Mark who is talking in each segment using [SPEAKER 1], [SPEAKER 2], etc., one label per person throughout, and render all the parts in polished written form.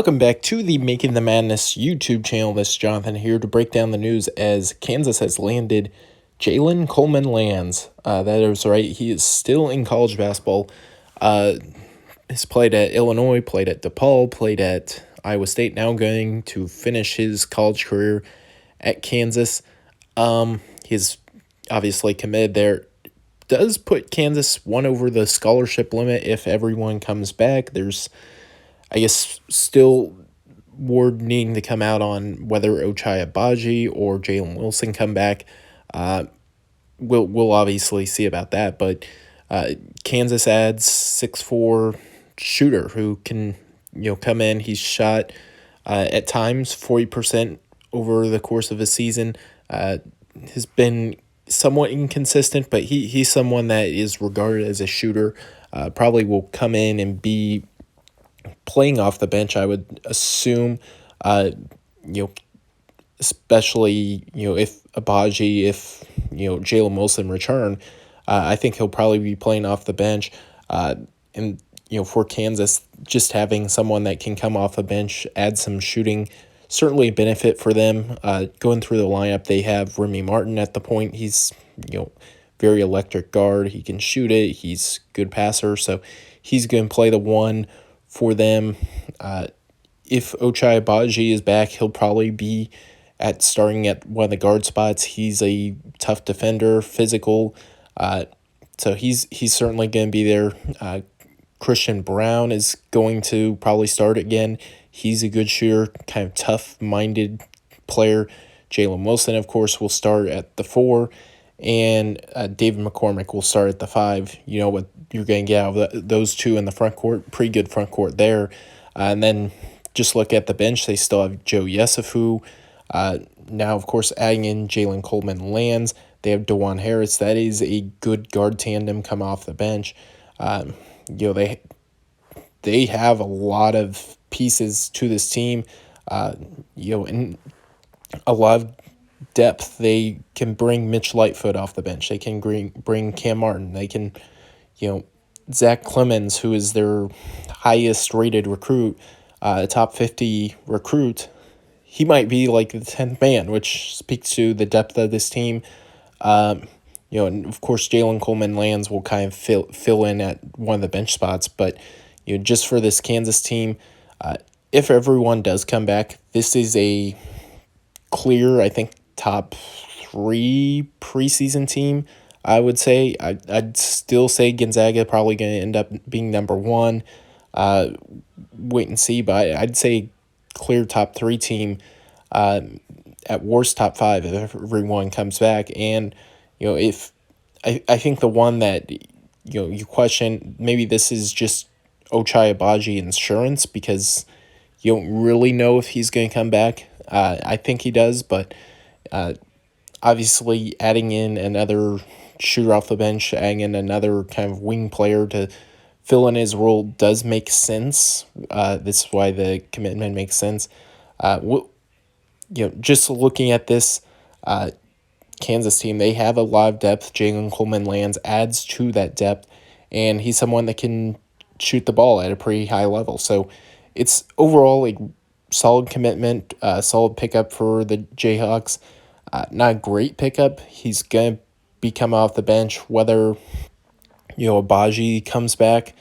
[SPEAKER 1] Welcome back to the Making the Madness YouTube channel. This is Jonathan here to break down the news as Kansas has landed Jalen Coleman-Lands. That is right. He is still in college basketball. He's played at Illinois, played at DePaul, played at Iowa State, now going to finish his college career at Kansas. He's obviously committed there. Does put Kansas one over the scholarship limit if everyone comes back. There's, I guess, still word needing to come out on whether Ochai Agbaji or Jalen Wilson come back. We'll obviously see about that, but Kansas adds 6'4" shooter who can come in. He's shot at times 40% over the course of a season. Has been somewhat inconsistent, but he's someone that is regarded as a shooter. Probably will come in and be playing off the bench, I would assume, especially, if Agbaji, if, Jalen Wilson return, I think he'll probably be playing off the bench. And, for Kansas, just having someone that can come off the bench, add some shooting, certainly a benefit for them. Going through the lineup, they have Remy Martin at the point. He's, very electric guard. He can shoot it. He's a good passer, so he's going to play the one for them. If Ochai Agbaji is back, he'll probably be starting at one of the guard spots. He's a tough defender, physical, so he's certainly going to be there. Christian Brown is going to probably start again. He's a good shooter, kind of tough-minded player. Jalen Wilson, of course, will start at the 4, and David McCormick will start at the 5. You know what you're going to get out of those two in the front court. Pretty good front court there. And then just look at the bench. They still have Joe Yesufu. Now, of course, adding in Jalen Coleman-Lands. They have DeJuan Harris. That is a good guard tandem come off the bench. They have a lot of pieces to this team, and a lot of depth. They can bring Mitch Lightfoot off the bench. They can bring Cam Martin. They can, Zach Clemens, who is their highest rated recruit, top 50 recruit. He might be like the 10th man, which speaks to the depth of this team. And of course, Jalen Coleman-Lands will kind of fill in at one of the bench spots. But, just for this Kansas team, if everyone does come back, this is a clear, I think, top 3 preseason team, I would say. I'd still say Gonzaga probably going to end up being number 1. Wait and see, but I'd say clear top 3 team, at worst top 5 if everyone comes back. And if I think the one that you question, maybe this is just Ochai Agbaji insurance, because you don't really know if he's going to come back. I think he does, but obviously adding in another shooter off the bench, adding in another kind of wing player to fill in his role does make sense. This is why the commitment makes sense. Just looking at this Kansas team, they have a lot of depth. Jalen Coleman-Lands adds to that depth, and he's someone that can shoot the ball at a pretty high level. So it's overall a solid commitment, solid pickup for the Jayhawks. Not a great pickup. He's going to be coming off the bench, whether Agbaji comes back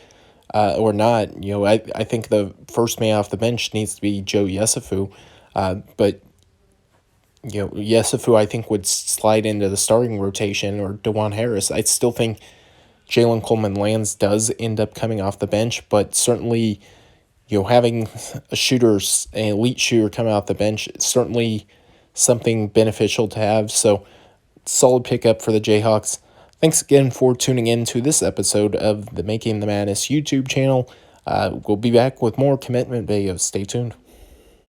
[SPEAKER 1] or not. I think the first man off the bench needs to be Joe Yesufu. But Yesufu, I think, would slide into the starting rotation, or DeJuan Harris. I still think Jalen Coleman-Lands does end up coming off the bench, but certainly, having an elite shooter coming off the bench, it's certainly something beneficial to have. So, solid pickup for the Jayhawks. Thanks again for tuning in to this episode of the Making the Madness YouTube channel. We'll be back with more commitment videos. Stay tuned.